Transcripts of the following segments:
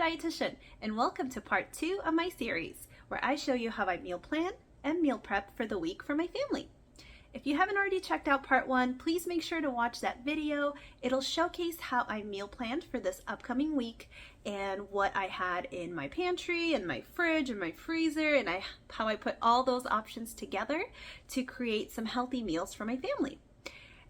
Dietitian, and welcome to part 2 of my series, where I show you how I meal plan and meal prep for the week for my family. If you haven't already checked out part 1, please make sure to watch that video. It'll showcase how I meal planned for this upcoming week and what I had in my pantry and my fridge and my freezer, and how I put all those options together to create some healthy meals for my family.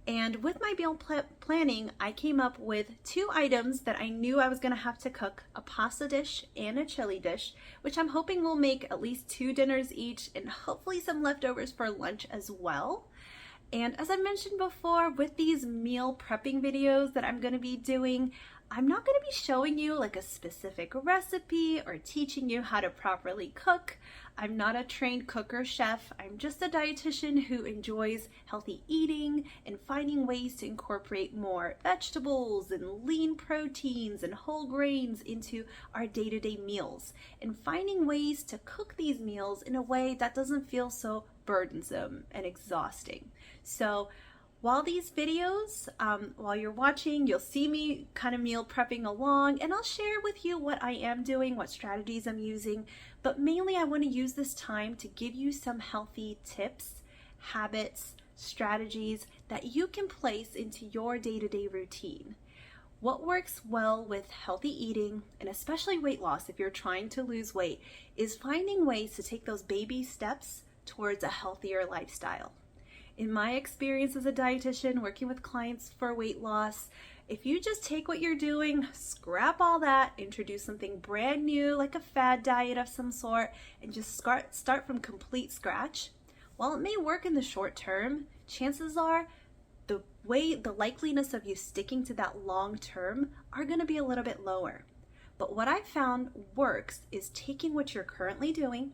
And with my meal planning, I came up with 2 items that I knew I was going to have to cook, a pasta dish and a chili dish, which I'm hoping will make at least 2 dinners each and hopefully some leftovers for lunch as well. And as I mentioned before, with these meal prepping videos that I'm going to be doing, I'm not going to be showing you like a specific recipe or teaching you how to properly cook. I'm not a trained cook or chef. I'm just a dietitian who enjoys healthy eating and finding ways to incorporate more vegetables and lean proteins and whole grains into our day-to-day meals, and finding ways to cook these meals in a way that doesn't feel so burdensome and exhausting. So while these videos, while you're watching, you'll see me kind of meal prepping along, and I'll share with you what I am doing, what strategies I'm using, but mainly I want to use this time to give you some healthy tips, habits, strategies that you can place into your day-to-day routine. What works well with healthy eating, and especially weight loss if you're trying to lose weight, is finding ways to take those baby steps towards a healthier lifestyle. In my experience as a dietitian working with clients for weight loss, if you just take what you're doing, scrap all that, introduce something brand new like a fad diet of some sort, and just start from complete scratch, while it may work in the short term, chances are the likeliness of you sticking to that long term are going to be a little bit lower. But what I found works is taking what you're currently doing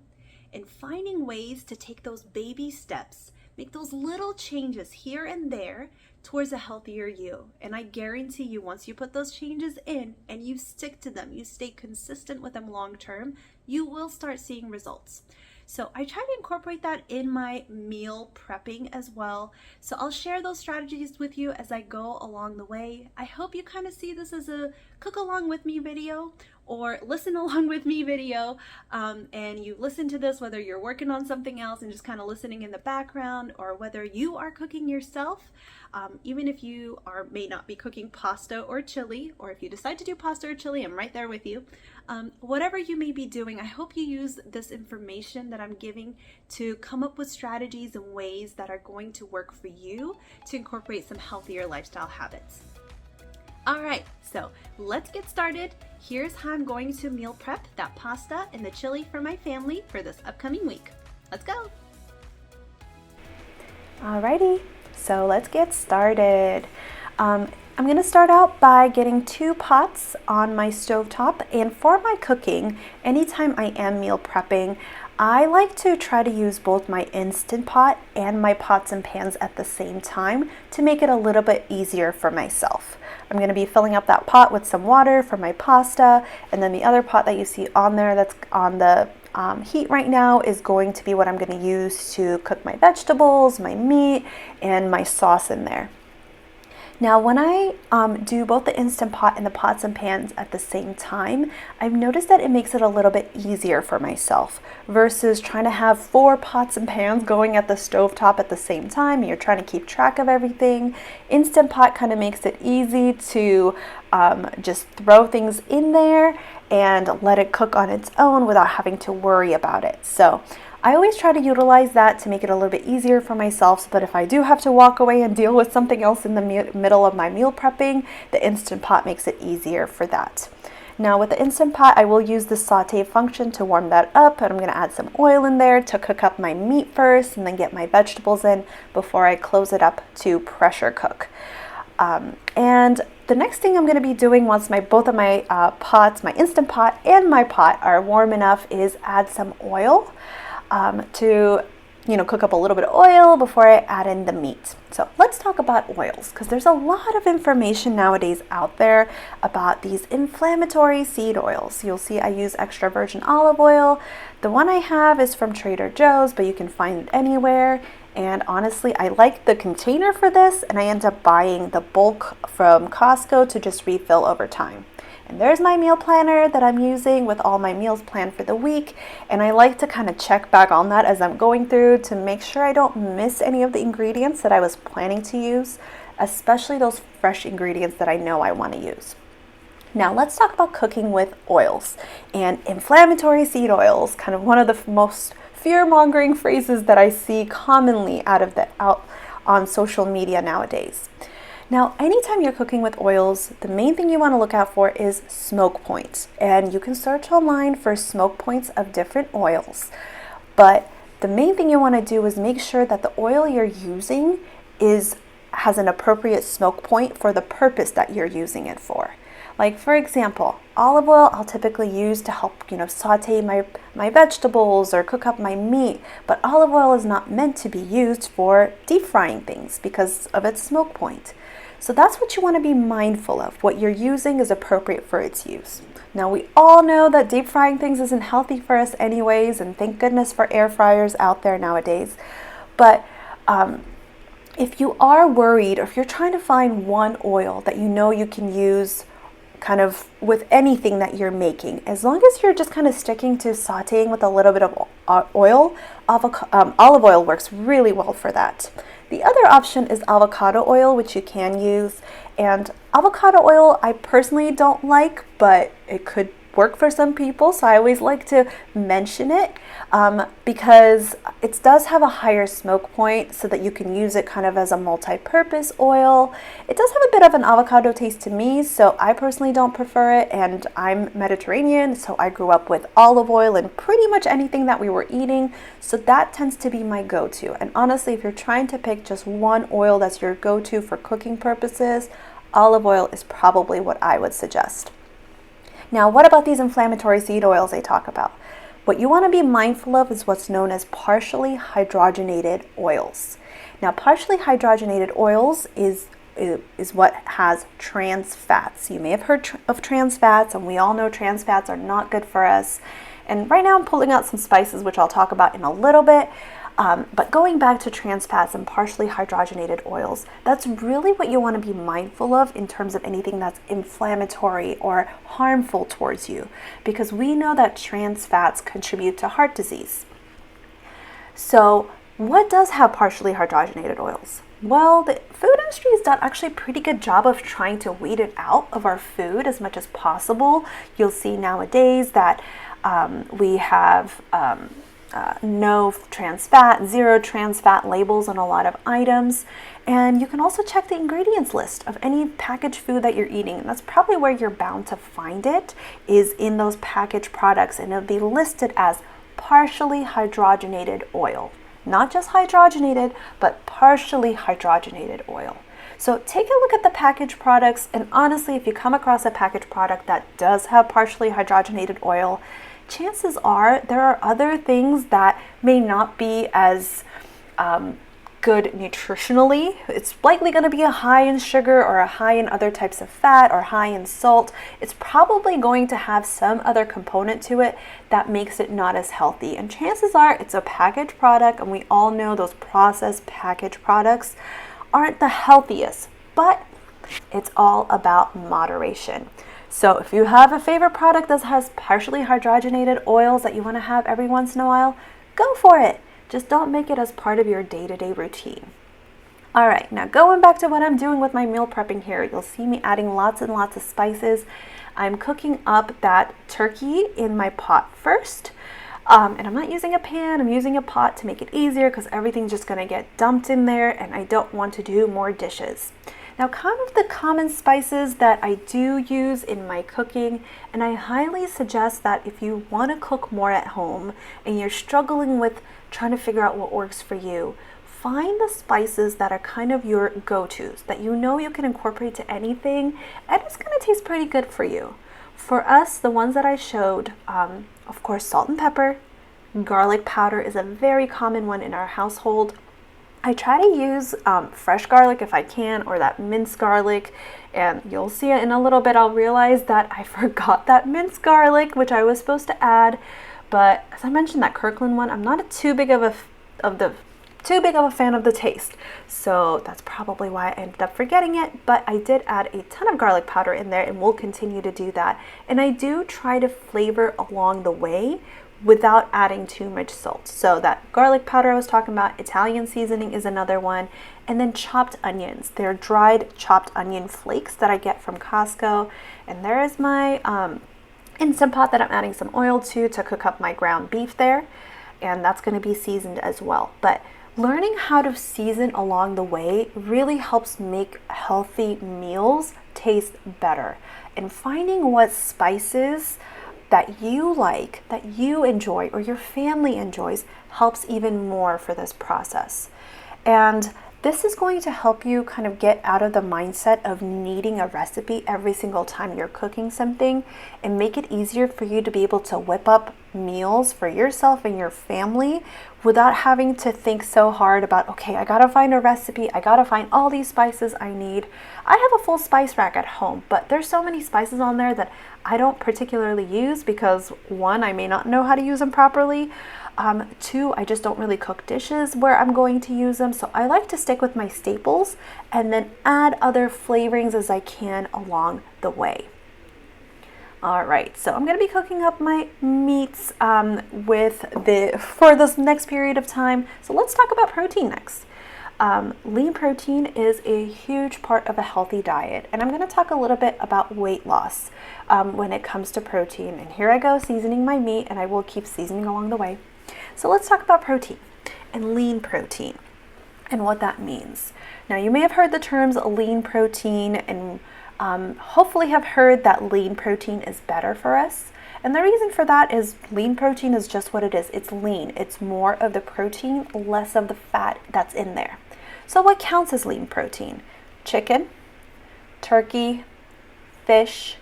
and finding ways to take those baby steps, make those little changes here and there towards a healthier you. And I guarantee you, once you put those changes in and you stick to them, you stay consistent with them long term, you will start seeing results. So I try to incorporate that in my meal prepping as well. So I'll share those strategies with you as I go along the way. I hope you kind of see this as a cook along with me video or listen along with me video, and you listen to this whether you're working on something else and just kind of listening in the background, or whether you are cooking yourself. Even if you may not be cooking pasta or chili, or if you decide to do pasta or chili, I'm right there with you. Whatever you may be doing, I hope you use this information that I'm giving to come up with strategies and ways that are going to work for you to incorporate some healthier lifestyle habits. All right, so let's get started. Here's how I'm going to meal prep that pasta and the chili for my family for this upcoming week. Let's go. Alrighty, so let's get started. I'm going to start out by getting 2 pots on my stovetop, and for my cooking, anytime I am meal prepping, I like to try to use both my Instant Pot and my pots and pans at the same time to make it a little bit easier for myself. I'm going to be filling up that pot with some water for my pasta, and then the other pot that you see on there that's on the heat right now is going to be what I'm going to use to cook my vegetables, my meat, and my sauce in there. Now, when I do both the Instant Pot and the pots and pans at the same time, I've noticed that it makes it a little bit easier for myself versus trying to have 4 pots and pans going at the stovetop at the same time, and you're trying to keep track of everything. Instant Pot kind of makes it easy to just throw things in there and let it cook on its own without having to worry about it. So I always try to utilize that to make it a little bit easier for myself, so that if I do have to walk away and deal with something else in the middle of my meal prepping, the Instant Pot makes it easier for that. Now with the Instant Pot, I will use the saute function to warm that up, and I'm going to add some oil in there to cook up my meat first and then get my vegetables in before I close it up to pressure cook. And the next thing I'm going to be doing once both of my pots, my Instant Pot and my pot, are warm enough is add some oil to cook up a little bit of oil before I add in the meat. So let's talk about oils, because there's a lot of information nowadays out there about these inflammatory seed oils. You'll see I use extra virgin olive oil. The one I have is from Trader Joe's, but you can find it anywhere. And honestly, I like the container for this, and I end up buying the bulk from Costco to just refill over time. And there's my meal planner that I'm using with all my meals planned for the week. And I like to kind of check back on that as I'm going through to make sure I don't miss any of the ingredients that I was planning to use, especially those fresh ingredients that I know I want to use. Now let's talk about cooking with oils and inflammatory seed oils, kind of one of the most fear-mongering phrases that I see commonly out on social media nowadays. Now, anytime you're cooking with oils, the main thing you want to look out for is smoke points. And you can search online for smoke points of different oils. But the main thing you want to do is make sure that the oil you're using has an appropriate smoke point for the purpose that you're using it for. Like, for example, olive oil I'll typically use to help, saute my vegetables or cook up my meat, but olive oil is not meant to be used for deep frying things because of its smoke point. So that's what you want to be mindful of. What you're using is appropriate for its use. Now, we all know that deep frying things isn't healthy for us anyways, and thank goodness for air fryers out there nowadays. But if you are worried, or if you're trying to find one oil that you know you can use kind of with anything that you're making, as long as you're just kind of sticking to sauteing with a little bit of oil, olive oil works really well for that. The other option is avocado oil, which you can use, and avocado oil I personally don't like, but it could work for some people, so I always like to mention it because it does have a higher smoke point so that you can use it kind of as a multi-purpose oil. It does have a bit of an avocado taste to me, so I personally don't prefer it, and I'm Mediterranean, so I grew up with olive oil in pretty much anything that we were eating, so that tends to be my go-to. And honestly, if you're trying to pick just one oil that's your go-to for cooking purposes, olive oil is probably what I would suggest. Now, what about these inflammatory seed oils I talk about? What you want to be mindful of is what's known as partially hydrogenated oils. Now, partially hydrogenated oils is what has trans fats. You may have heard of trans fats, and we all know trans fats are not good for us. And right now I'm pulling out some spices, which I'll talk about in a little bit. But going back to trans fats and partially hydrogenated oils, that's really what you want to be mindful of in terms of anything that's inflammatory or harmful towards you, because we know that trans fats contribute to heart disease. So what does have partially hydrogenated oils? Well, the food industry has done actually a pretty good job of trying to weed it out of our food as much as possible. You'll see nowadays that we have no trans fat, zero trans fat labels on a lot of items. And you can also check the ingredients list of any packaged food that you're eating. And that's probably where you're bound to find it, is in those packaged products. And it'll be listed as partially hydrogenated oil. Not just hydrogenated, but partially hydrogenated oil. So take a look at the packaged products. And honestly, if you come across a packaged product that does have partially hydrogenated oil, chances are there are other things that may not be as good nutritionally. It's likely going to be a high in sugar or a high in other types of fat or high in salt. It's probably going to have some other component to it that makes it not as healthy. And chances are it's a packaged product, and we all know those processed packaged products aren't the healthiest, but it's all about moderation. So if you have a favorite product that has partially hydrogenated oils that you want to have every once in a while, go for it. Just don't make it as part of your day-to-day routine. All right, now going back to what I'm doing with my meal prepping here, you'll see me adding lots and lots of spices. I'm cooking up that turkey in my pot first. And I'm not using a pan, I'm using a pot to make it easier because everything's just going to get dumped in there and I don't want to do more dishes. Now, kind of the common spices that I do use in my cooking, and I highly suggest that if you want to cook more at home and you're struggling with trying to figure out what works for you, find the spices that are kind of your go-tos, that you know you can incorporate to anything, and it's going to taste pretty good for you. For us, the ones that I showed, of course, salt and pepper. Garlic powder is a very common one in our household. I try to use fresh garlic if I can, or that minced garlic, and you'll see it in a little bit. I'll realize that I forgot that minced garlic, which I was supposed to add, but as I mentioned, that Kirkland one, I'm not too big of the too big of a fan of the taste. So that's probably why I ended up forgetting it, but I did add a ton of garlic powder in there and will continue to do that. And I do try to flavor along the way without adding too much salt. So that garlic powder I was talking about, Italian seasoning is another one, and then chopped onions. They're dried chopped onion flakes that I get from Costco. And there is my Instant Pot that I'm adding some oil to cook up my ground beef there. And that's going to be seasoned as well. But learning how to season along the way really helps make healthy meals taste better. And finding what spices that you like, that you enjoy, or your family enjoys helps even more for this process. And this is going to help you kind of get out of the mindset of needing a recipe every single time you're cooking something, and make it easier for you to be able to whip up meals for yourself and your family without having to think so hard about, okay, I gotta find a recipe, I gotta find all these spices I need. I have a full spice rack at home, but there's so many spices on there that I don't particularly use because one, I may not know how to use them properly. Two, I just don't really cook dishes where I'm going to use them. So I like to stick with my staples and then add other flavorings as I can along the way. All right, so I'm going to be cooking up my meats for this next period of time. So let's talk about protein next. Lean protein is a huge part of a healthy diet, and I'm going to talk a little bit about weight loss when it comes to protein. And here I go seasoning my meat, and I will keep seasoning along the way. So let's talk about protein and lean protein and what that means. Now, you may have heard the terms lean protein and hopefully have heard that lean protein is better for us. And the reason for that is lean protein is just what it is. It's lean. It's more of the protein, less of the fat that's in there. So what counts as lean protein? Chicken, turkey, fish.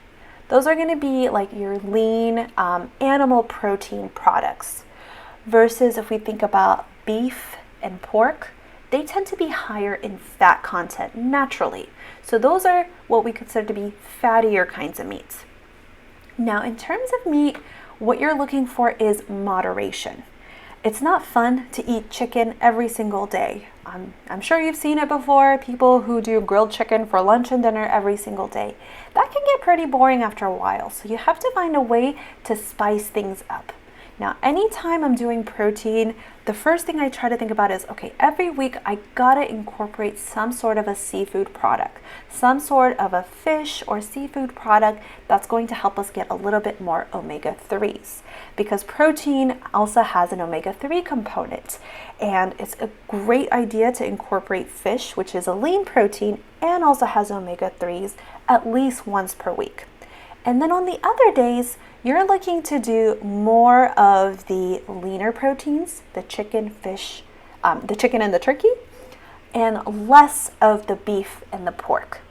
Those are going to be like your lean animal protein products. Versus if we think about beef and pork, they tend to be higher in fat content naturally. So those are what we consider to be fattier kinds of meats. Now, in terms of meat, what you're looking for is moderation. It's not fun to eat chicken every single day. I'm sure you've seen it before, people who do grilled chicken for lunch and dinner every single day. That can get pretty boring after a while, so you have to find a way to spice things up. Now, anytime I'm doing protein, the first thing I try to think about is, okay, every week I gotta incorporate some sort of a seafood product, some sort of a fish or seafood product that's going to help us get a little bit more omega-3s, because protein also has an omega-3 component, and it's a great idea to incorporate fish, which is a lean protein and also has omega-3s, at least once per week. And then on the other days, you're looking to do more of the leaner proteins, the chicken, fish, the chicken and the turkey, and less of the beef and the pork.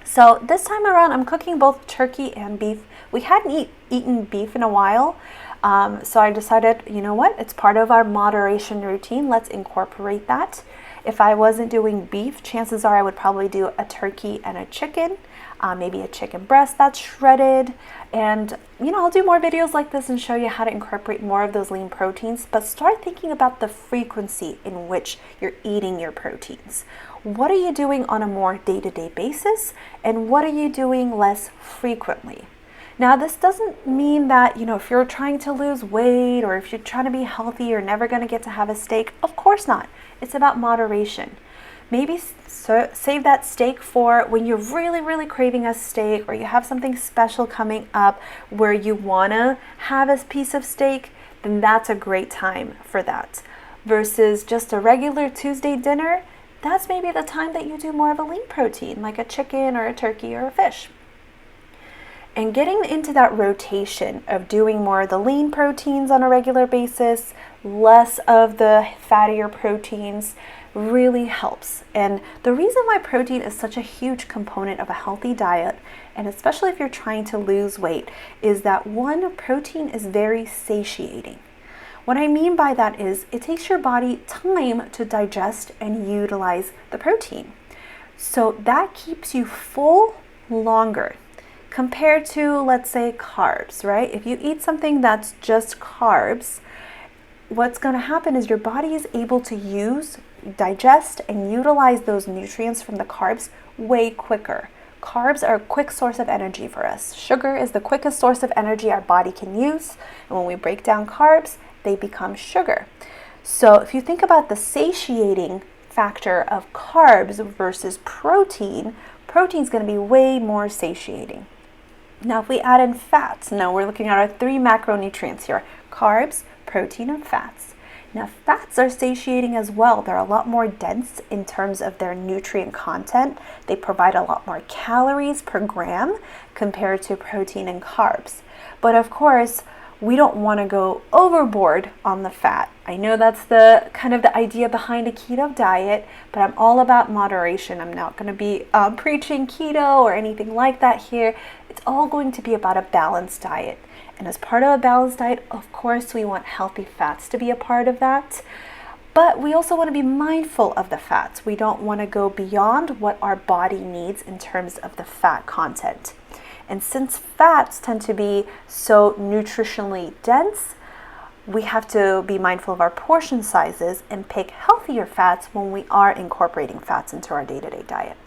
So this time around, I'm cooking both turkey and beef. We hadn't eaten beef in a while, so I decided, you know what, it's part of our moderation routine. Let's incorporate that. If I wasn't doing beef, chances are I would probably do a turkey and a chicken. Maybe a chicken breast that's shredded, and I'll do more videos like this and show you how to incorporate more of those lean proteins, but start thinking about the frequency in which you're eating your proteins. What are you doing on a more day-to-day basis, and what are you doing less frequently? Now, this doesn't mean that, if you're trying to lose weight or if you're trying to be healthy, you're never going to get to have a steak. Of course not. It's about moderation. Maybe save that steak for when you're really, really craving a steak, or you have something special coming up where you want to have a piece of steak, then that's a great time for that. Versus just a regular Tuesday dinner, that's maybe the time that you do more of a lean protein, like a chicken or a turkey or a fish. And getting into that rotation of doing more of the lean proteins on a regular basis, less of the fattier proteins, really helps. And the reason why protein is such a huge component of a healthy diet, and especially if you're trying to lose weight, is that one, protein is very satiating. What I mean by that is it takes your body time to digest and utilize the protein. So that keeps you full longer compared to, let's say, carbs, right? If you eat something that's just carbs, what's going to happen is your body is able to digest and utilize those nutrients from the carbs way quicker. Carbs are a quick source of energy for us. Sugar is the quickest source of energy our body can use. And when we break down carbs, they become sugar. So if you think about the satiating factor of carbs versus protein, protein is going to be way more satiating. Now if we add in fats, now we're looking at our 3 macronutrients here: carbs, protein, and fats. Now fats are satiating as well. They're a lot more dense in terms of their nutrient content. They provide a lot more calories per gram compared to protein and carbs. But of course, we don't want to go overboard on the fat. I know that's the kind of the idea behind a keto diet, but I'm all about moderation. I'm not going to be preaching keto or anything like that here. It's all going to be about a balanced diet. And as part of a balanced diet, of course, we want healthy fats to be a part of that. But we also want to be mindful of the fats. We don't want to go beyond what our body needs in terms of the fat content. And since fats tend to be so nutritionally dense, we have to be mindful of our portion sizes and pick healthier fats when we are incorporating fats into our day-to-day diet.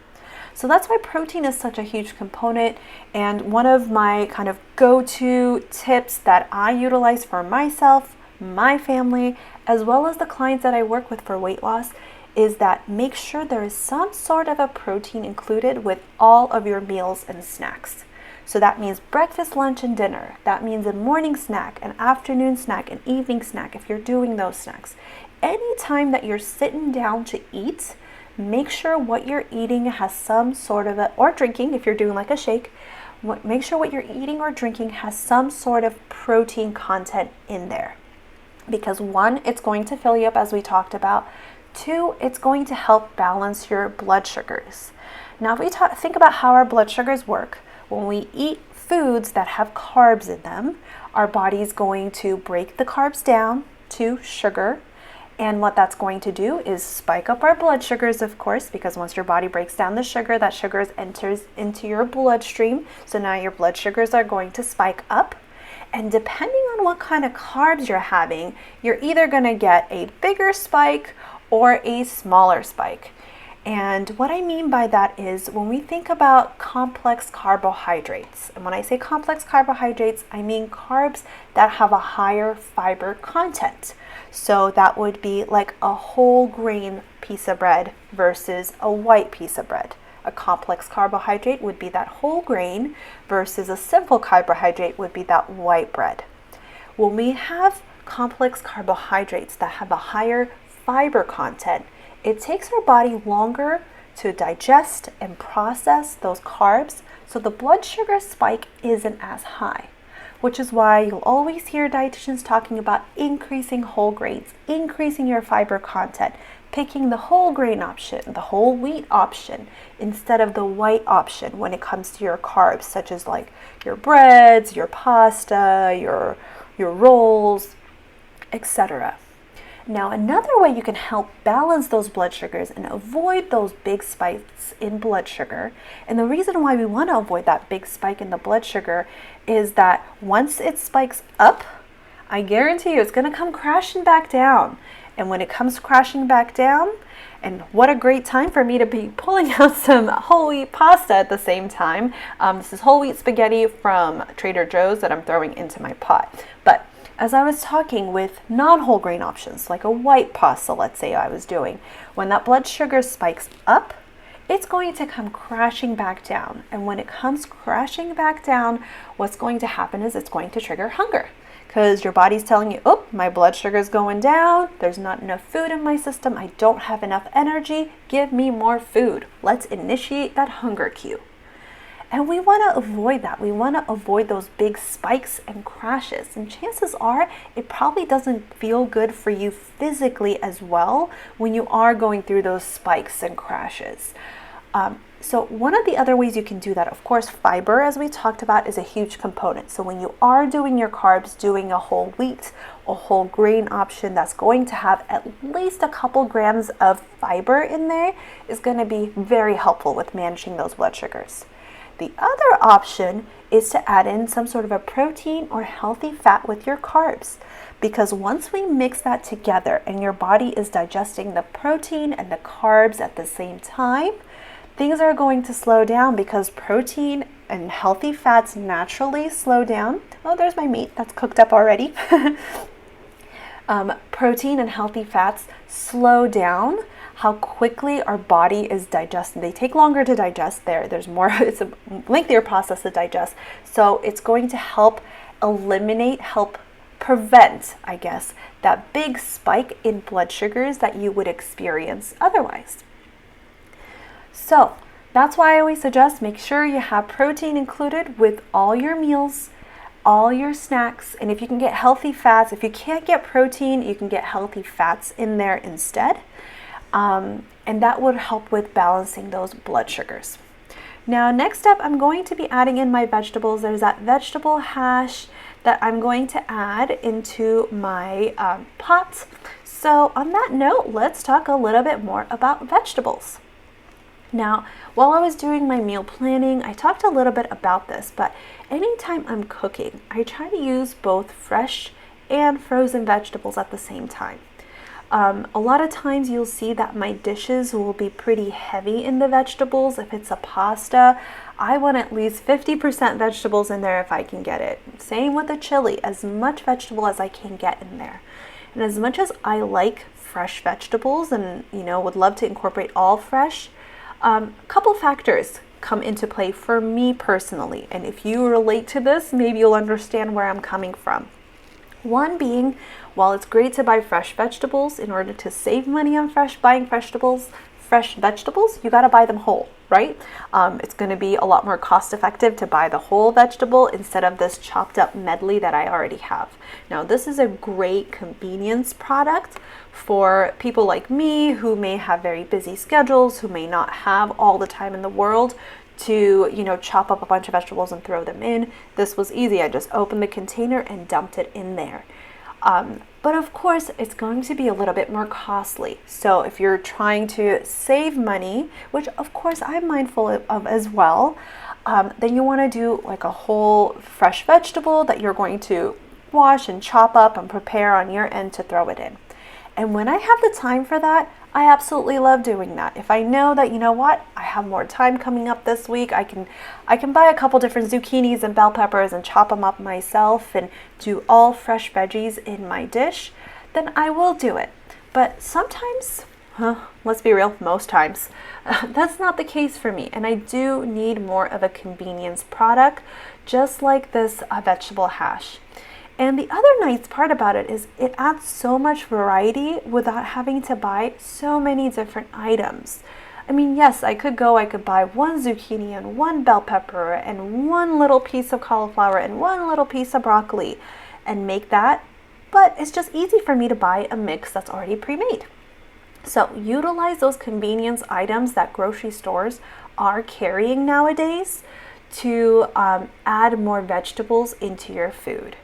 So that's why protein is such a huge component, and one of my kind of go-to tips that I utilize for myself, my family, as well as the clients that I work with for weight loss is that make sure there is some sort of a protein included with all of your meals and snacks. So that means breakfast, lunch, and dinner. That means a morning snack, an afternoon snack, an evening snack if you're doing those snacks. Anytime that you're sitting down to eat, make sure what you're eating has some sort of or drinking if you're doing like a shake, make sure what you're eating or drinking has some sort of protein content in there. Because 1, it's going to fill you up as we talked about. 2, it's going to help balance your blood sugars. Now if we think about how our blood sugars work, when we eat foods that have carbs in them, our body is going to break the carbs down to sugar. And what that's going to do is spike up our blood sugars, of course, because once your body breaks down the sugar, that sugar enters into your bloodstream. So now your blood sugars are going to spike up. And depending on what kind of carbs you're having, you're either going to get a bigger spike or a smaller spike. And what I mean by that is when we think about complex carbohydrates, and when I say complex carbohydrates, I mean carbs that have a higher fiber content. So that would be like a whole grain piece of bread versus a white piece of bread. A complex carbohydrate would be that whole grain versus a simple carbohydrate would be that white bread. When we have complex carbohydrates that have a higher fiber content, it takes our body longer to digest and process those carbs, so the blood sugar spike isn't as high, which is why you'll always hear dietitians talking about increasing whole grains, increasing your fiber content, picking the whole grain option, the whole wheat option, instead of the white option when it comes to your carbs, such as like your breads, your pasta, your rolls, etc. Now, another way you can help balance those blood sugars and avoid those big spikes in blood sugar, and the reason why we want to avoid that big spike in the blood sugar is that once it spikes up, I guarantee you it's going to come crashing back down. And when it comes crashing back down, and what a great time for me to be pulling out some whole wheat pasta at the same time. This is whole wheat spaghetti from Trader Joe's that I'm throwing into my pot. But as I was talking with non-whole grain options, like a white pasta, let's say I was doing, when that blood sugar spikes up, it's going to come crashing back down. And when it comes crashing back down, what's going to happen is it's going to trigger hunger. Because your body's telling you, oh, my blood sugar is going down, there's not enough food in my system, I don't have enough energy, give me more food. Let's initiate that hunger cue. And we want to avoid that. We want to avoid those big spikes and crashes. And chances are it probably doesn't feel good for you physically as well when you are going through those spikes and crashes. So one of the other ways you can do that, of course, fiber, as we talked about, is a huge component. So when you are doing your carbs, doing a whole wheat or whole grain option that's going to have at least a couple grams of fiber in there is going to be very helpful with managing those blood sugars. The other option is to add in some sort of a protein or healthy fat with your carbs. because once we mix that together and your body is digesting the protein and the carbs at the same time, things are going to slow down because protein and healthy fats naturally slow down. Oh, there's my meat that's cooked up already. Protein and healthy fats slow down how quickly our body is digesting. They take longer to digest. There's more, it's a lengthier process to digest. So it's going to help help prevent, I guess, that big spike in blood sugars that you would experience otherwise. So that's why I always suggest make sure you have protein included with all your meals, all your snacks, and if you can get healthy fats, if you can't get protein, you can get healthy fats in there instead. And that would help with balancing those blood sugars. Now, next up, I'm going to be adding in my vegetables. There's that vegetable hash that I'm going to add into my pot. So on that note, let's talk a little bit more about vegetables. Now, while I was doing my meal planning, I talked a little bit about this, but anytime I'm cooking, I try to use both fresh and frozen vegetables at the same time. A lot of times you'll see that my dishes will be pretty heavy in the vegetables. If it's a pasta, I want at least 50% vegetables in there if I can get it. Same with the chili, as much vegetable as I can get in there. And as much as I like fresh vegetables and, would love to incorporate all fresh, a couple factors come into play for me personally. And if you relate to this, maybe you'll understand where I'm coming from. One being, while it's great to buy fresh vegetables, in order to save money on buying fresh vegetables, you got to buy them whole, right? It's going to be a lot more cost effective to buy the whole vegetable instead of this chopped up medley that I already have. Now, this is a great convenience product for people like me who may have very busy schedules, who may not have all the time in the world to, chop up a bunch of vegetables and throw them in. This was easy. I just opened the container and dumped it in there. But of course, it's going to be a little bit more costly. So if you're trying to save money, which of course I'm mindful of as well, then you want to do like a whole fresh vegetable that you're going to wash and chop up and prepare on your end to throw it in. And when I have the time for that, I absolutely love doing that. If I know that, I have more time coming up this week, I can buy a couple different zucchinis and bell peppers and chop them up myself and do all fresh veggies in my dish, then I will do it. But sometimes, let's be real, most times, that's not the case for me. And I do need more of a convenience product, just like this vegetable hash. And the other nice part about it is it adds so much variety without having to buy so many different items. I mean, yes, I could buy one zucchini and one bell pepper and one little piece of cauliflower and one little piece of broccoli and make that, but it's just easy for me to buy a mix that's already pre-made. So utilize those convenience items that grocery stores are carrying nowadays to add more vegetables into your food.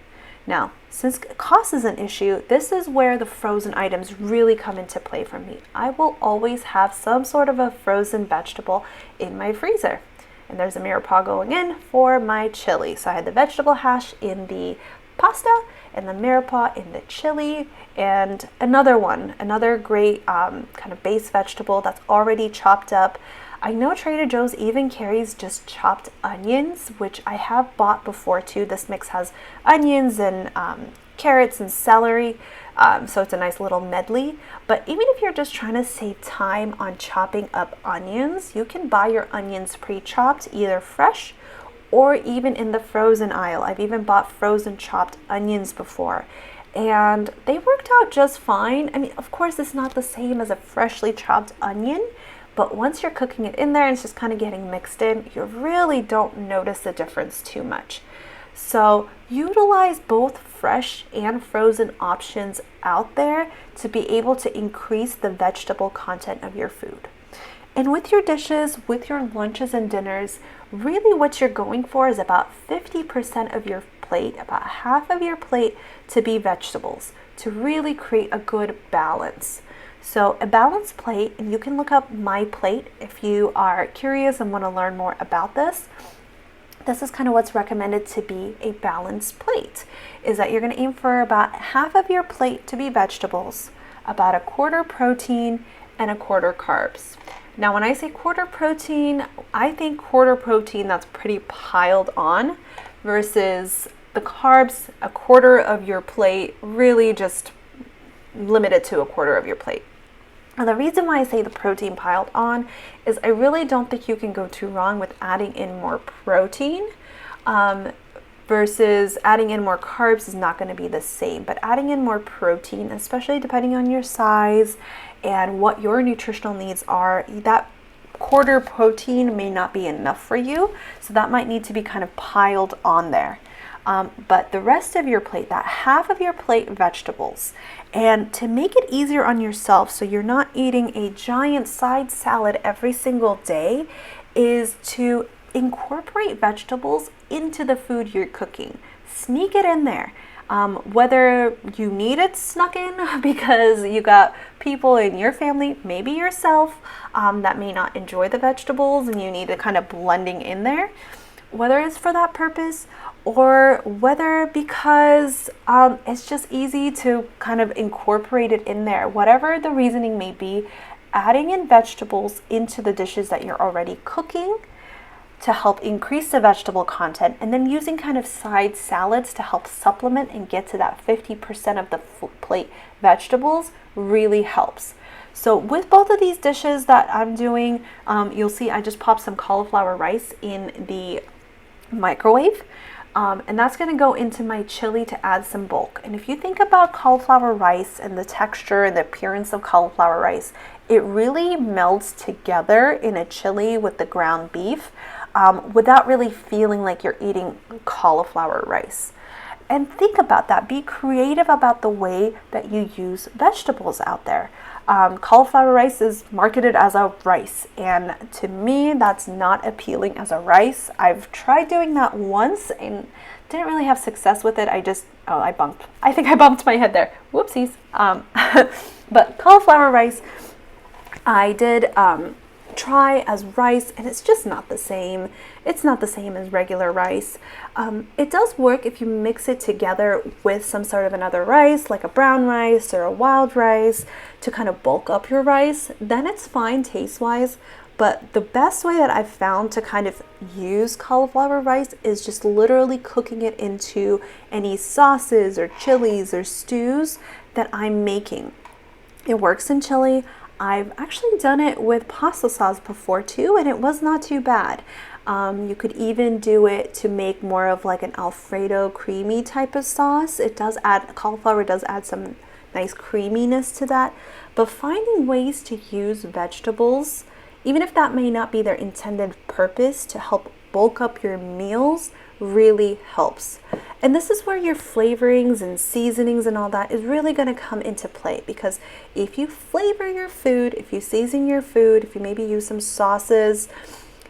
Now, since cost is an issue, this is where the frozen items really come into play for me. I will always have some sort of a frozen vegetable in my freezer. And there's a Mirepoix going in for my chili. So I had the vegetable hash in the pasta and the Mirepoix in the chili, and another great kind of base vegetable that's already chopped up. I know Trader Joe's even carries just chopped onions, which I have bought before too. This mix has onions and carrots and celery, so it's a nice little medley. But even if you're just trying to save time on chopping up onions, you can buy your onions pre-chopped, either fresh or even in the frozen aisle. I've even bought frozen chopped onions before, and they worked out just fine. I mean, of course, it's not the same as a freshly chopped onion, but once you're cooking it in there and it's just kind of getting mixed in, you really don't notice the difference too much. So utilize both fresh and frozen options out there to be able to increase the vegetable content of your food. And with your dishes, with your lunches and dinners, really what you're going for is about 50% of your plate, about half of your plate to be vegetables, to really create a good balance. So a balanced plate, and you can look up my plate if you are curious and want to learn more about this. this is kind of what's recommended to be a balanced plate, is that you're going to aim for about half of your plate to be vegetables, about a quarter protein, and a quarter carbs. Now, when I say quarter protein, I think quarter protein that's pretty piled on versus the carbs, a quarter of your plate, really just limited to a quarter of your plate. And the reason why I say the protein piled on is I really don't think you can go too wrong with adding in more protein versus adding in more carbs is not going to be the same. But adding in more protein, especially depending on your size and what your nutritional needs are, that quarter protein may not be enough for you. So that might need to be kind of piled on there. But the rest of your plate, that half of your plate, vegetables. And to make it easier on yourself so you're not eating a giant side salad every single day, is to incorporate vegetables into the food you're cooking. Sneak it in there. Whether you need it snuck in because you got people in your family, maybe yourself, that may not enjoy the vegetables and you need it kind of blending in there, whether it's for that purpose or whether because it's just easy to kind of incorporate it in there. Whatever the reasoning may be, adding in vegetables into the dishes that you're already cooking to help increase the vegetable content, and then using kind of side salads to help supplement and get to that 50% of the plate vegetables really helps. So with both of these dishes that I'm doing, you'll see I just popped some cauliflower rice in the microwave. And that's going to go into my chili to add some bulk. And if you think about cauliflower rice and the texture and the appearance of cauliflower rice, it really melts together in a chili with the ground beef without really feeling like you're eating cauliflower rice. And think about that. Be creative about the way that you use vegetables out there. Cauliflower rice is marketed as a rice, and to me that's not appealing as a rice. I've tried doing that once and didn't really have success with it. I think I bumped my head there. Whoopsies. But cauliflower rice I did try as rice, and it's just not the same. It's not the same as regular rice. It does work if you mix it together with some sort of another rice, like a brown rice or a wild rice, to kind of bulk up your rice. Then it's fine taste-wise. But the best way that I've found to kind of use cauliflower rice is just literally cooking it into any sauces or chilies or stews that I'm making. It works in chili. I've actually done it with pasta sauce before too, and it was not too bad. You could even do it to make more of like an Alfredo creamy type of sauce. Cauliflower does add some nice creaminess to that. But finding ways to use vegetables, even if that may not be their intended purpose, to help bulk up your meals really helps. And this is where your flavorings and seasonings and all that is really going to come into play, because if you flavor your food, if you season your food, if you maybe use some sauces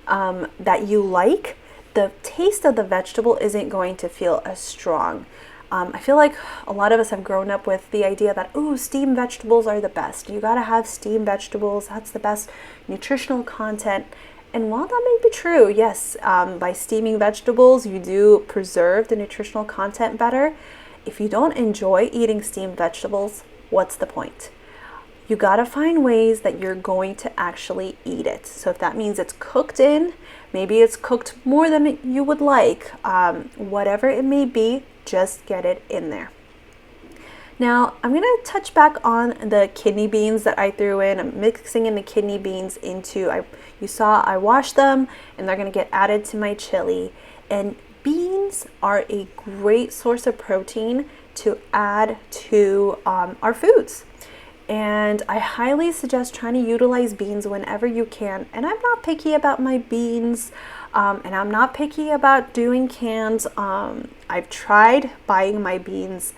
that you like, the taste of the vegetable isn't going to feel as strong. I feel like a lot of us have grown up with the idea that, steamed vegetables are the best. You got to have steamed vegetables. That's the best nutritional content. And while that may be true, yes, by steaming vegetables, you do preserve the nutritional content better. If you don't enjoy eating steamed vegetables, what's the point? You gotta find ways that you're going to actually eat it. So if that means it's cooked in, maybe it's cooked more than you would like, whatever it may be, just get it in there. Now, I'm going to touch back on the kidney beans that I threw in. I'm mixing in the kidney beans into, you saw I washed them, and they're going to get added to my chili. And beans are a great source of protein to add to our foods. And I highly suggest trying to utilize beans whenever you can. And I'm not picky about my beans, and I'm not picky about doing cans. I've tried buying my beans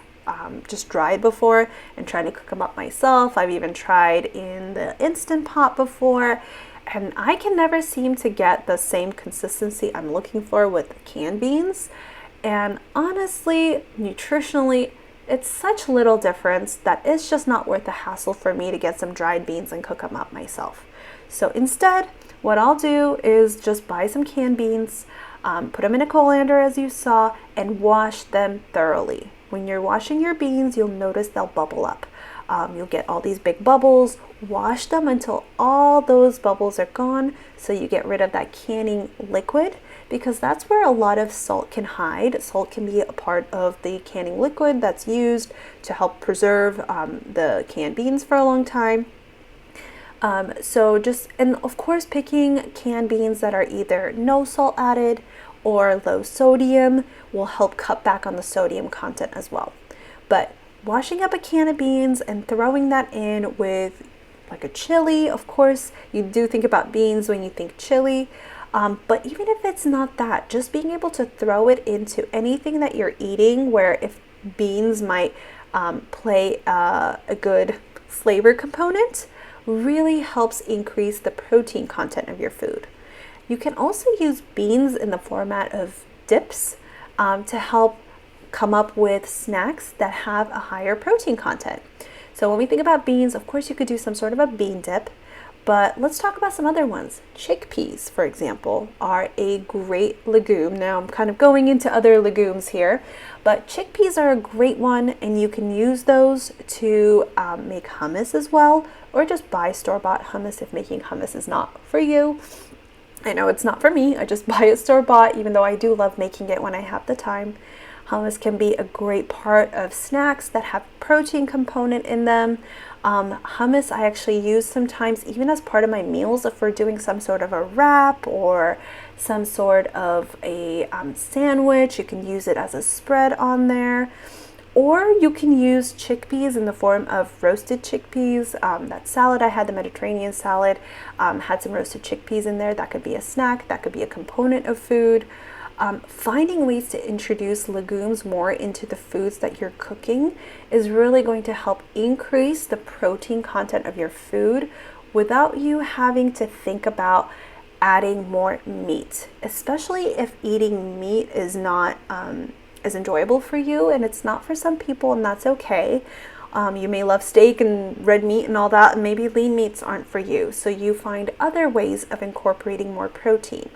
just dried before and trying to cook them up myself. I've even tried in the Instant Pot before, and I can never seem to get the same consistency I'm looking for with canned beans. And honestly, nutritionally, it's such little difference that it's just not worth the hassle for me to get some dried beans and cook them up myself. So instead, what I'll do is just buy some canned beans. Put them in a colander as you saw and wash them thoroughly. When you're washing your beans, you'll notice they'll bubble up. You'll get all these big bubbles. Wash them until all those bubbles are gone, so you get rid of that canning liquid, because that's where a lot of salt can hide. Salt can be a part of the canning liquid that's used to help preserve the canned beans for a long time. And of course, picking canned beans that are either no salt added or low sodium will help cut back on the sodium content as well. But washing up a can of beans and throwing that in with like a chili, of course, you do think about beans when you think chili, but even if it's not that, just being able to throw it into anything that you're eating, where if beans might play a good flavor component, really helps increase the protein content of your food. You can also use beans in the format of dips to help come up with snacks that have a higher protein content. So when we think about beans, of course you could do some sort of a bean dip, but let's talk about some other ones. Chickpeas, for example, are a great legume. Now I'm kind of going into other legumes here, but chickpeas are a great one, and you can use those to make hummus as well, or just buy store-bought hummus if making hummus is not for you. I know it's not for me. I just buy it store-bought, even though I do love making it when I have the time. Hummus can be a great part of snacks that have protein component in them. Hummus I actually use sometimes even as part of my meals if we're doing some sort of a wrap or some sort of a sandwich. You can use it as a spread on there. Or you can use chickpeas in the form of roasted chickpeas. That salad I had, the Mediterranean salad, had some roasted chickpeas in there. That could be a snack, that could be a component of food. Finding ways to introduce legumes more into the foods that you're cooking is really going to help increase the protein content of your food without you having to think about adding more meat, especially if eating meat is not as enjoyable for you, and it's not for some people, and that's okay. You may love steak and red meat and all that, and maybe lean meats aren't for you, so you find other ways of incorporating more protein.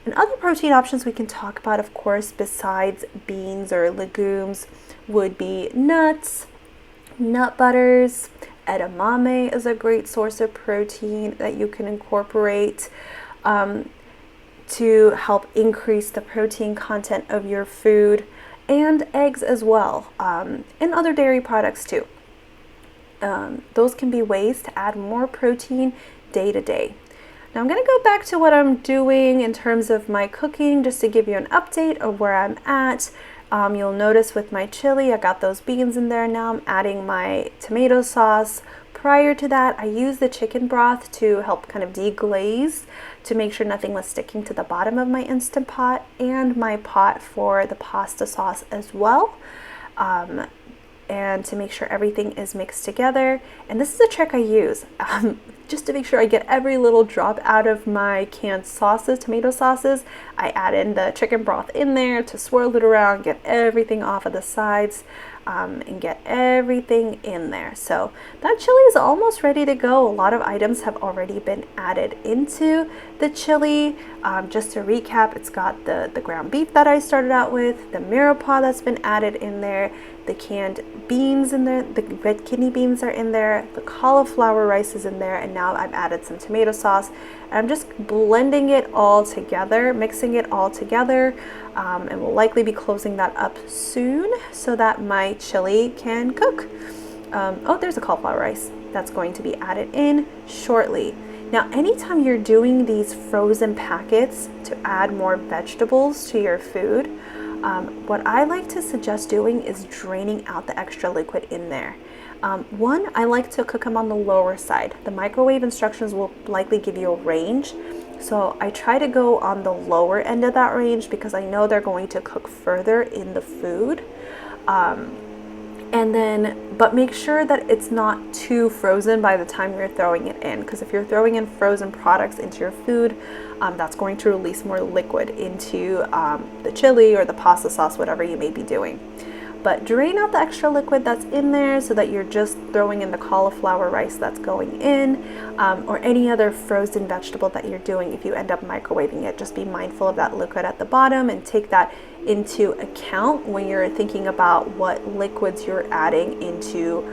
And other protein options we can talk about, of course, besides beans or legumes, would be nuts, nut butters. Edamame is a great source of protein that you can incorporate to help increase the protein content of your food, and eggs as well, and other dairy products too. Those can be ways to add more protein day to day. Now I'm going to go back to what I'm doing in terms of my cooking just to give you an update of where I'm at. You'll notice with my chili, I got those beans in there. Now I'm adding my tomato sauce. Prior to that, I used the chicken broth to help kind of deglaze, to make sure nothing was sticking to the bottom of my Instant Pot, and my pot for the pasta sauce as well. And to make sure everything is mixed together. And this is a trick I use just to make sure I get every little drop out of my canned sauces, tomato sauces. I add in the chicken broth in there to swirl it around, get everything off of the sides, and get everything in there. So that chili is almost ready to go. A lot of items have already been added into the chili. Just to recap, it's got the ground beef that I started out with, the Mirepoix that's been added in there, the canned beans in there, the red kidney beans are in there, the cauliflower rice is in there, and now I've added some tomato sauce. And I'm just blending it all together, mixing it all together, and we'll likely be closing that up soon so that my chili can cook. Oh, there's a cauliflower rice that's going to be added in shortly. Now, anytime you're doing these frozen packets to add more vegetables to your food, what I like to suggest doing is draining out the extra liquid in there. One, I like to cook them on the lower side. The microwave instructions will likely give you a range, so I try to go on the lower end of that range because I know they're going to cook further in the food. But make sure that it's not too frozen by the time you're throwing it in, because if you're throwing in frozen products into your food, that's going to release more liquid into the chili or the pasta sauce, whatever you may be doing. but drain out the extra liquid that's in there so that you're just throwing in the cauliflower rice that's going in, or any other frozen vegetable that you're doing. If you end up microwaving it, just be mindful of that liquid at the bottom and take that into account when you're thinking about what liquids you're adding into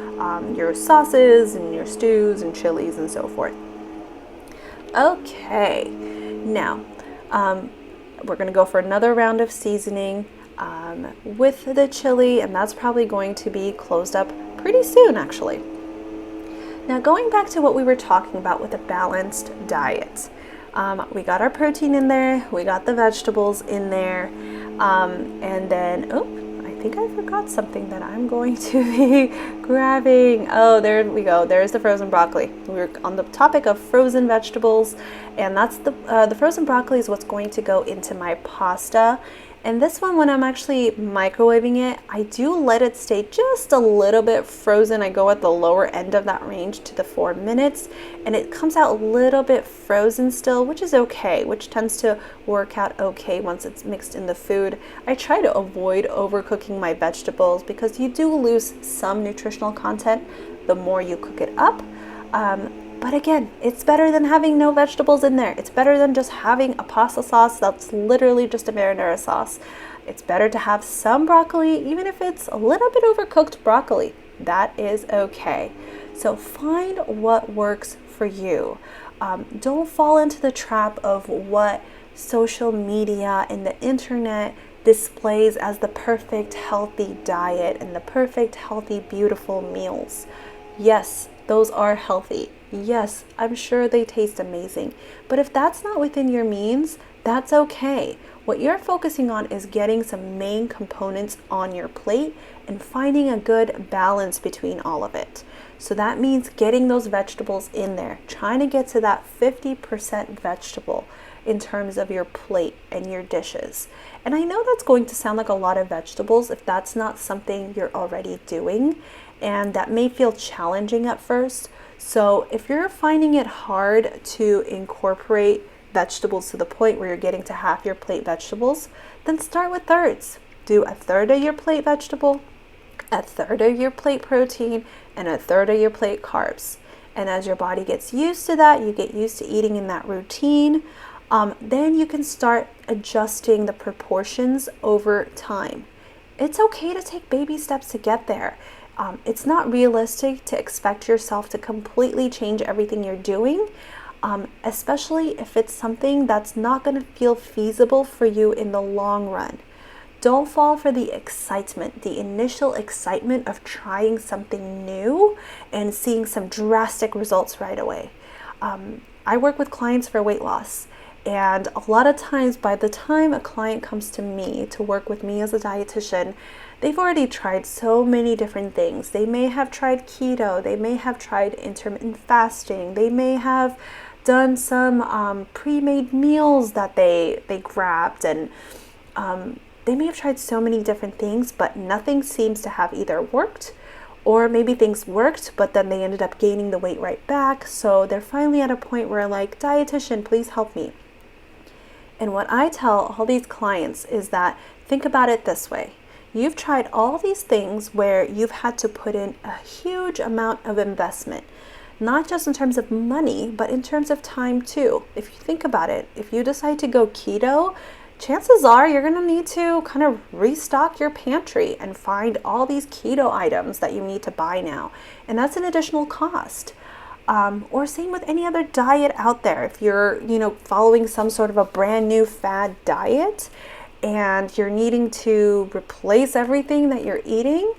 your sauces and your stews and chilies and so forth. Okay, now we're going to go for another round of seasoning with the chili, and that's probably going to be closed up pretty soon, actually. Now, going back to what we were talking about with a balanced diet, we got our protein in there, we got the vegetables in there, and then, I think I forgot something that I'm going to be grabbing. Oh, there we go. There's the frozen broccoli. We were on the topic of frozen vegetables, and that's the frozen broccoli is what's going to go into my pasta. And this one, when I'm actually microwaving it, I do let it stay just a little bit frozen. I go at the lower end of that range to the 4 minutes, and it comes out a little bit frozen still, which is okay, which tends to work out okay once it's mixed in the food. I try to avoid overcooking my vegetables because you do lose some nutritional content the more you cook it up. But again, it's better than having no vegetables in there. It's better than just having a pasta sauce that's literally just a marinara sauce. It's better to have some broccoli, even if it's a little bit overcooked broccoli. That is okay. So find what works for you. Don't fall into the trap of what social media and the internet displays as the perfect healthy diet and the perfect healthy beautiful meals. Yes, those are healthy. Yes, I'm sure they taste amazing. But if that's not within your means, that's okay. What you're focusing on is getting some main components on your plate and finding a good balance between all of it. So that means getting those vegetables in there, trying to get to that 50% vegetable in terms of your plate and your dishes. And I know that's going to sound like a lot of vegetables if that's not something you're already doing, and that may feel challenging at first. So if you're finding it hard to incorporate vegetables to the point where you're getting to half your plate vegetables, then start with thirds. Do a third of your plate vegetable, a third of your plate protein, and a third of your plate carbs. And as your body gets used to that, you get used to eating in that routine, then you can start adjusting the proportions over time. It's okay to take baby steps to get there. It's not realistic to expect yourself to completely change everything you're doing, especially if it's something that's not going to feel feasible for you in the long run. Don't fall for the excitement, the initial excitement of trying something new and seeing some drastic results right away. I work with clients for weight loss, and a lot of times by the time a client comes to me to work with me as a dietitian, they've already tried so many different things. They may have tried keto, they may have tried intermittent fasting, they may have done some pre-made meals that they grabbed, and they may have tried so many different things, but nothing seems to have either worked, or maybe things worked, but then they ended up gaining the weight right back. So they're finally at a point where like, dietitian, please help me. And what I tell all these clients is that, think about it this way. You've tried all these things where you've had to put in a huge amount of investment, not just in terms of money, but in terms of time too. If you think about it, if you decide to go keto, chances are you're going to need to kind of restock your pantry and find all these keto items that you need to buy now. And that's an additional cost. Or same with any other diet out there. If you're, following some sort of a brand new fad diet and you're needing to replace everything that you're eating,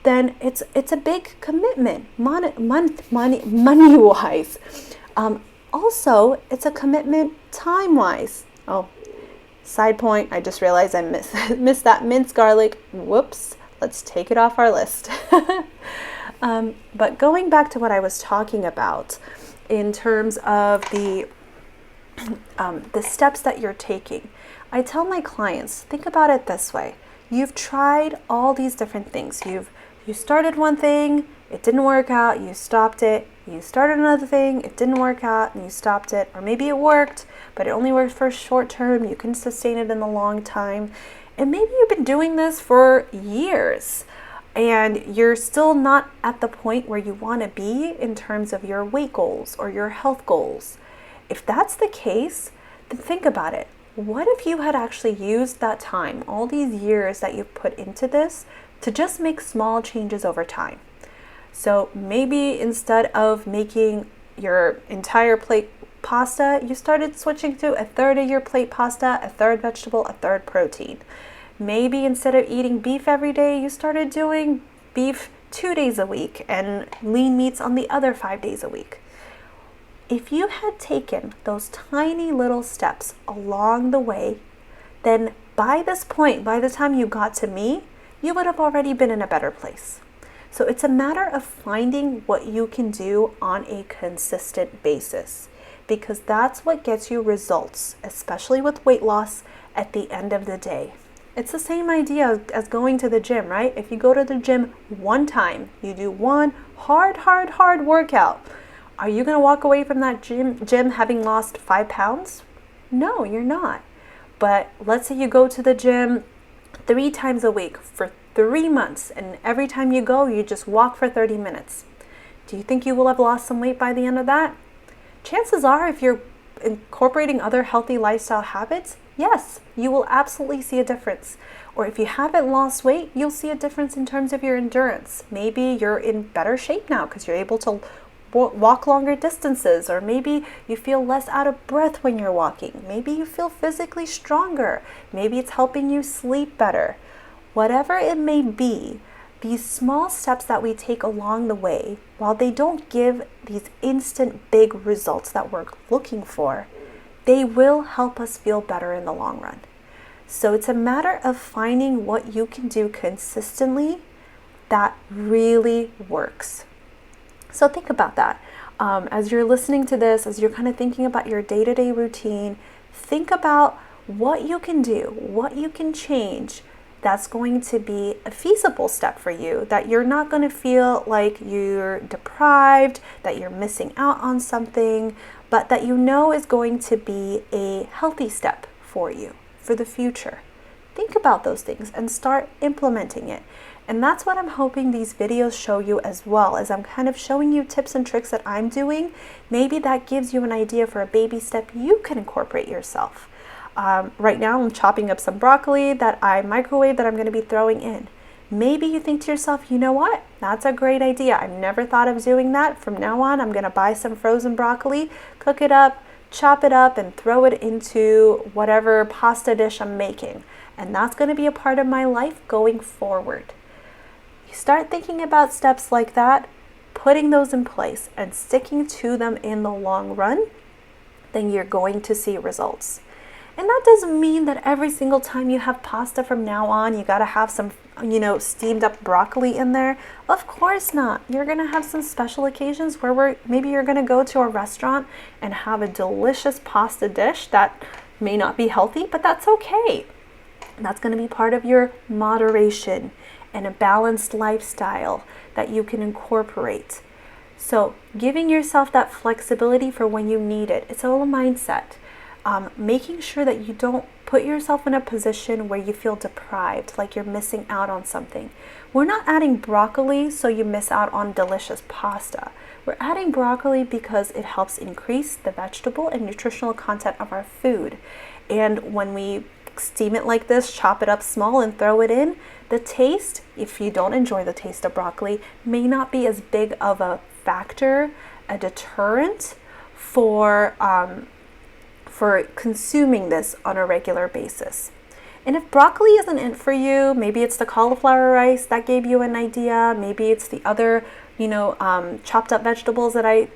then it's a big commitment, money-wise. Also, it's a commitment time-wise. Oh, side point, I just realized I missed that minced garlic. Whoops, let's take it off our list. But going back to what I was talking about in terms of the steps that you're taking, I tell my clients, think about it this way. You've tried all these different things. You started one thing, it didn't work out, you stopped it. You started another thing, it didn't work out, and you stopped it. Or maybe it worked, but it only worked for short term. You can sustain it in the long time. And maybe you've been doing this for years. and you're still not at the point where you want to be in terms of your weight goals or your health goals. If that's the case, then think about it. What if you had actually used that time, all these years that you've put into this, to just make small changes over time? So maybe instead of making your entire plate pasta, you started switching to a third of your plate pasta, a third vegetable, a third protein. Maybe instead of eating beef every day, you started doing beef 2 days a week and lean meats on the other 5 days a week. If you had taken those tiny little steps along the way, then by this point, by the time you got to me, you would have already been in a better place. So it's a matter of finding what you can do on a consistent basis, because that's what gets you results, especially with weight loss at the end of the day. It's the same idea as going to the gym, right? If you go to the gym one time, you do one hard workout, are you going to walk away from that gym having lost 5 pounds? No, you're not. But let's say you go to the gym 3 times a week for 3 months, and every time you go, you just walk for 30 minutes. Do you think you will have lost some weight by the end of that? Chances are, if you're incorporating other healthy lifestyle habits, yes, you will absolutely see a difference. Or if you haven't lost weight, you'll see a difference in terms of your endurance. Maybe you're in better shape now because you're able to walk longer distances, or maybe you feel less out of breath when you're walking. Maybe you feel physically stronger. Maybe it's helping you sleep better. Whatever it may be, these small steps that we take along the way, while they don't give these instant big results that we're looking for, they will help us feel better in the long run. So it's a matter of finding what you can do consistently that really works. So think about that. As you're listening to this, as you're kind of thinking about your day-to-day routine, think about what you can do, what you can change that's going to be a feasible step for you, that you're not going to feel like you're deprived, that you're missing out on something, but that you know is going to be a healthy step for you for the future. Think about those things and start implementing it. And that's what I'm hoping these videos show you as well, as I'm kind of showing you tips and tricks that I'm doing. Maybe that gives you an idea for a baby step you can incorporate yourself. Right now I'm chopping up some broccoli that I microwave that I'm going to be throwing in. Maybe you think to yourself, you know what? That's a great idea. I've never thought of doing that. From now on, I'm going to buy some frozen broccoli, cook it up, chop it up, and throw it into whatever pasta dish I'm making. And that's going to be a part of my life going forward. You start thinking about steps like that, putting those in place and sticking to them in the long run, then you're going to see results. And that doesn't mean that every single time you have pasta from now on, you got to have some, steamed up broccoli in there. Of course not. You're going to have some special occasions where maybe you're going to go to a restaurant and have a delicious pasta dish that may not be healthy, but that's okay. That's going to be part of your moderation and a balanced lifestyle that you can incorporate. So giving yourself that flexibility for when you need it. It's all a mindset. Making sure that you don't put yourself in a position where you feel deprived, like you're missing out on something. We're not adding broccoli so you miss out on delicious pasta. We're adding broccoli because it helps increase the vegetable and nutritional content of our food. And when we steam it like this, chop it up small and throw it in, the taste, if you don't enjoy the taste of broccoli, may not be as big of a factor, a deterrent for consuming this on a regular basis. And if broccoli isn't it for you, maybe it's the cauliflower rice that gave you an idea, maybe it's the other, chopped up vegetables that I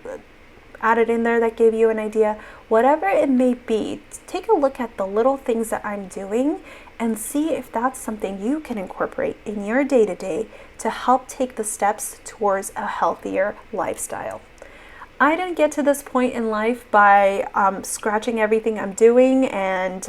added in there that gave you an idea. Whatever it may be, take a look at the little things that I'm doing and see if that's something you can incorporate in your day-to-day to help take the steps towards a healthier lifestyle. I didn't get to this point in life by scratching everything I'm doing and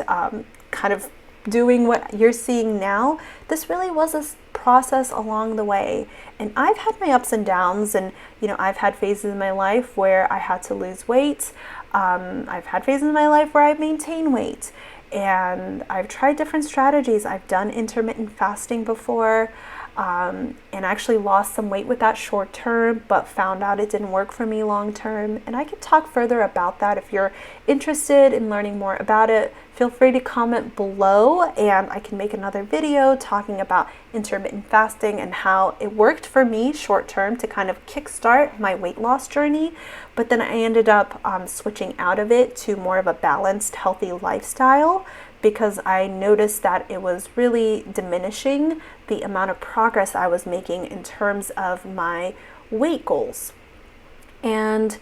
kind of doing what you're seeing now. This really was a process along the way. And I've had my ups and downs, and I've had phases in my life where I had to lose weight. I've had phases in my life where I've maintained weight. And I've tried different strategies. I've done intermittent fasting before. and actually lost some weight with that short term, but found out it didn't work for me long term. And I can talk further about that. If you're interested in learning more about it, feel free to comment below, and I can make another video talking about intermittent fasting and how it worked for me short term to kind of kickstart my weight loss journey. But then I ended up switching out of it to more of a balanced, healthy lifestyle, because I noticed that it was really diminishing the amount of progress I was making in terms of my weight goals. And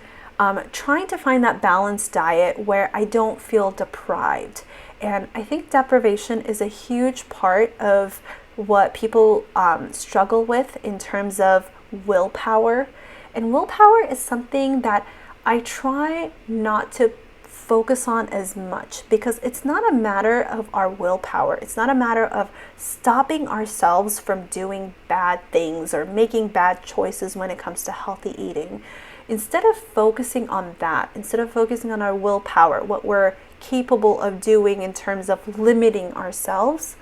trying to find that balanced diet where I don't feel deprived. And I think deprivation is a huge part of what people struggle with in terms of willpower. And willpower is something that I try not to focus on as much, because it's not a matter of our willpower. It's not a matter of stopping ourselves from doing bad things or making bad choices when it comes to healthy eating. Instead of focusing on that, instead of focusing on our willpower, what we're capable of doing in terms of limiting ourselves,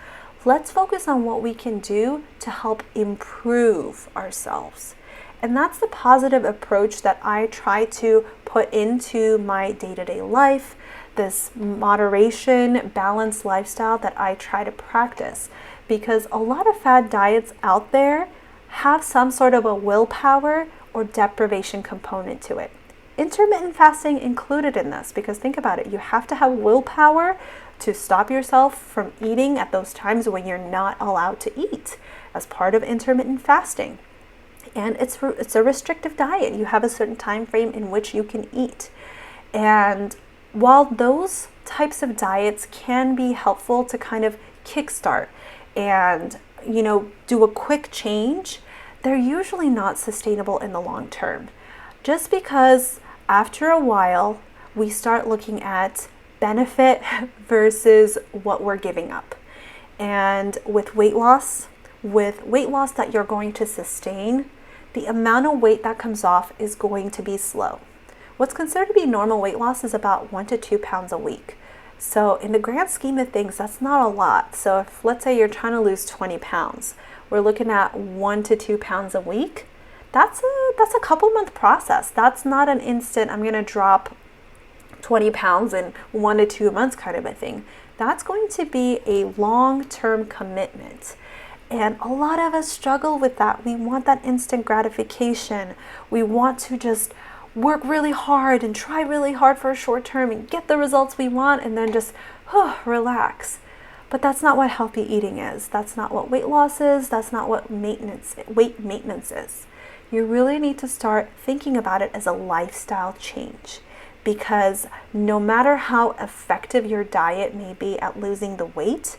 let's focus on what we can do to help improve ourselves. And that's the positive approach that I try to put into my day-to-day life, this moderation, balanced lifestyle that I try to practice. Because a lot of fad diets out there have some sort of a willpower or deprivation component to it. Intermittent fasting included in this, because think about it, you have to have willpower to stop yourself from eating at those times when you're not allowed to eat as part of intermittent fasting. And it's a restrictive diet. You have a certain time frame in which you can eat. And while those types of diets can be helpful to kind of kickstart and, do a quick change, they're usually not sustainable in the long term. Just because after a while, we start looking at benefit versus what we're giving up. And with weight loss that you're going to sustain, the amount of weight that comes off is going to be slow. What's considered to be normal weight loss is about 1 to 2 pounds a week. So in the grand scheme of things, that's not a lot. So if, let's say, you're trying to lose 20 pounds, we're looking at 1 to 2 pounds a week. That's a couple month process. That's not an instant, I'm going to drop 20 pounds in 1 to 2 months kind of a thing. That's going to be a long-term commitment. And a lot of us struggle with that. We want that instant gratification. We want to just work really hard and try really hard for a short term and get the results we want and then just relax. But that's not what healthy eating is. That's not what weight loss is. That's not what weight maintenance is. You really need to start thinking about it as a lifestyle change, because no matter how effective your diet may be at losing the weight,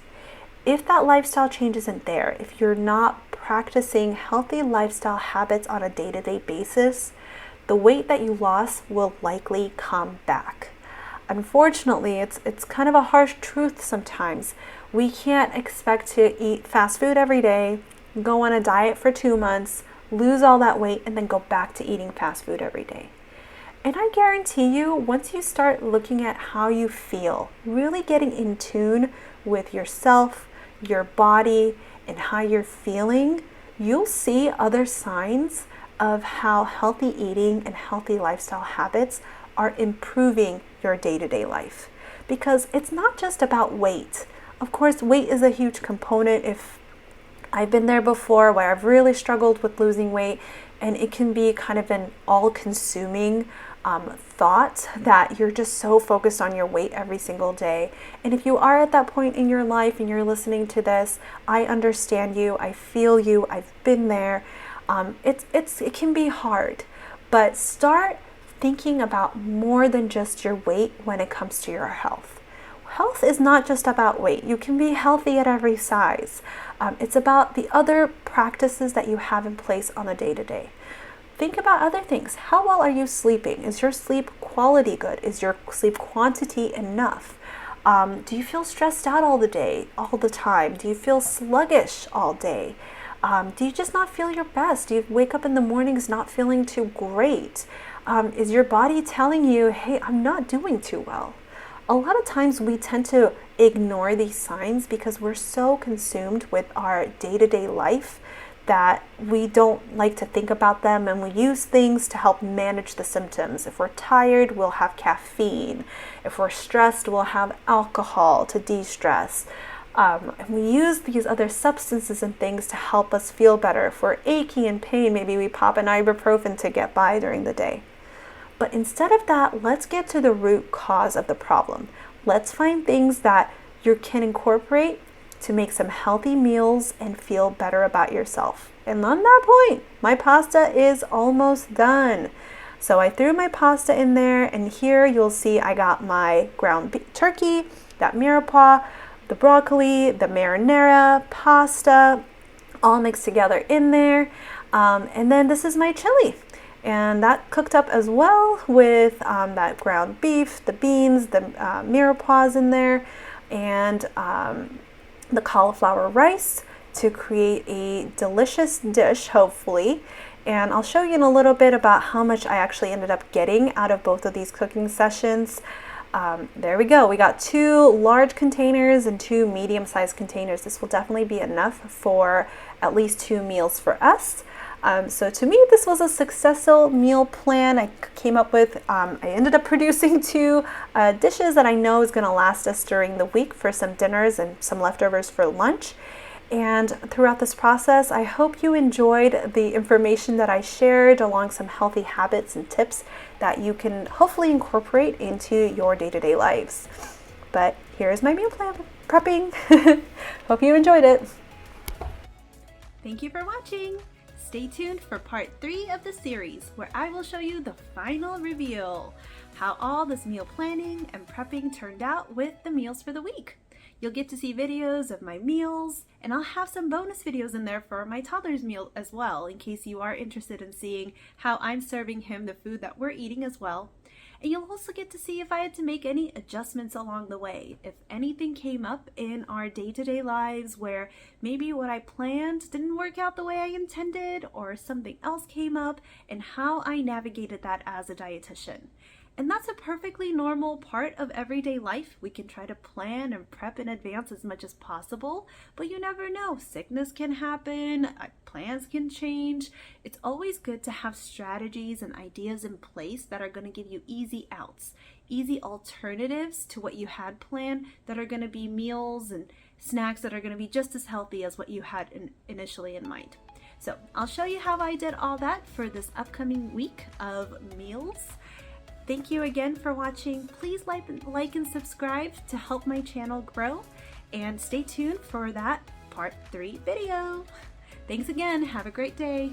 if that lifestyle change isn't there, if you're not practicing healthy lifestyle habits on a day-to-day basis, the weight that you lost will likely come back. Unfortunately, it's kind of a harsh truth sometimes. We can't expect to eat fast food every day, go on a diet for 2 months, lose all that weight, and then go back to eating fast food every day. And I guarantee you, once you start looking at how you feel, really getting in tune with yourself, your body, and how you're feeling, you'll see other signs of how healthy eating and healthy lifestyle habits are improving your day-to-day life. Because it's not just about weight. Of course, weight is a huge component. If I've been there before where I've really struggled with losing weight, and it can be kind of an all-consuming thought that you're just so focused on your weight every single day. And if you are at that point in your life and you're listening to this, I understand you, I feel you, I've been there. It can be hard, but start thinking about more than just your weight when it comes to your health. Health is not just about weight. You can be healthy at every size. It's about the other practices that you have in place on the day-to-day. Think about other things. How well are you sleeping? Is your sleep quality good? Is your sleep quantity enough? Do you feel stressed out all the time? Do you feel sluggish all day? Do you just not feel your best? Do you wake up in the mornings not feeling too great? Is your body telling you, hey, I'm not doing too well? A lot of times we tend to ignore these signs because we're so consumed with our day-to-day life that we don't like to think about them, and we use things to help manage the symptoms. If we're tired, we'll have caffeine. If we're stressed, we'll have alcohol to de-stress. And we use these other substances and things to help us feel better. If we're achy and pain, maybe we pop an ibuprofen to get by during the day. But instead of that, let's get to the root cause of the problem. Let's find things that you can incorporate to make some healthy meals and feel better about yourself. And on that point, my pasta is almost done. So I threw my pasta in there, and here you'll see I got my ground turkey, that Mirepoix, the broccoli, the marinara, pasta, all mixed together in there. And then this is my chili. And that cooked up as well with that ground beef, the beans, the Mirepoix in there, and the cauliflower rice to create a delicious dish, hopefully. And I'll show you in a little bit about how much I actually ended up getting out of both of these cooking sessions. There we go. We got 2 large containers and 2 medium-sized containers. This will definitely be enough for at least 2 meals for us. So to me, this was a successful meal plan. I came up with, I ended up producing 2 dishes that I know is going to last us during the week for some dinners and some leftovers for lunch. And throughout this process, I hope you enjoyed the information that I shared, along some healthy habits and tips that you can hopefully incorporate into your day-to-day lives. But here's my meal plan prepping. Hope you enjoyed it. Thank you for watching. Stay tuned for part 3 of the series, where I will show you the final reveal, how all this meal planning and prepping turned out with the meals for the week. You'll get to see videos of my meals, and I'll have some bonus videos in there for my toddler's meal as well, in case you are interested in seeing how I'm serving him the food that we're eating as well. And you'll also get to see if I had to make any adjustments along the way, if anything came up in our day-to-day lives where maybe what I planned didn't work out the way I intended, or something else came up, and how I navigated that as a dietitian. And that's a perfectly normal part of everyday life. We can try to plan and prep in advance as much as possible, but you never know. Sickness can happen, plans can change. It's always good to have strategies and ideas in place that are going to give you easy outs, easy alternatives to what you had planned, that are going to be meals and snacks that are going to be just as healthy as what you had initially in mind. So I'll show you how I did all that for this upcoming week of meals. Thank you again for watching. Please like and subscribe to help my channel grow, and stay tuned for that part 3 video. Thanks again. Have a great day.